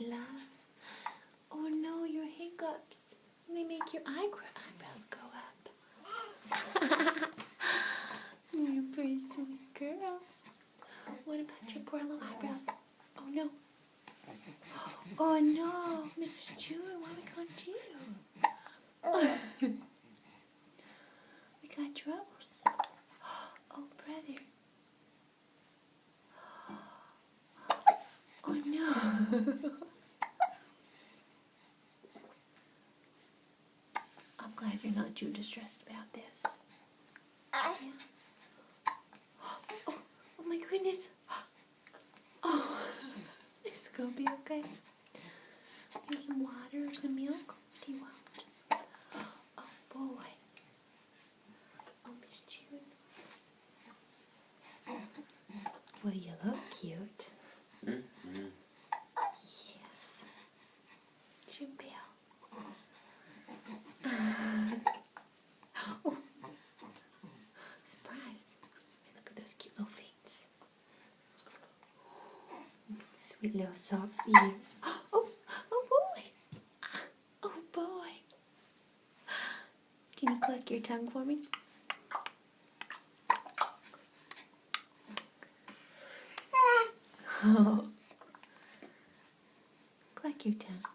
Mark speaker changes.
Speaker 1: Love. Oh no, your hiccups. They make your eyebrows go up. You're a pretty sweet girl. What about your poor little eyebrows? Oh no. Oh no, Miss June, what are we going to do? We got troubles. Oh, brother. Oh no. I'm glad you're not too distressed about this. Yeah. Oh my goodness. Oh, it's gonna be okay. You want some water or some milk? What do you want? Oh boy. Oh, Miss June. Well, you look cute.
Speaker 2: Mm-hmm.
Speaker 1: Yes. June Bell. Oh. Surprise. Look at those cute little feet. Sweet little soft ears. Oh, oh boy. Oh boy. Can you click your tongue for me? Oh. Click your tongue.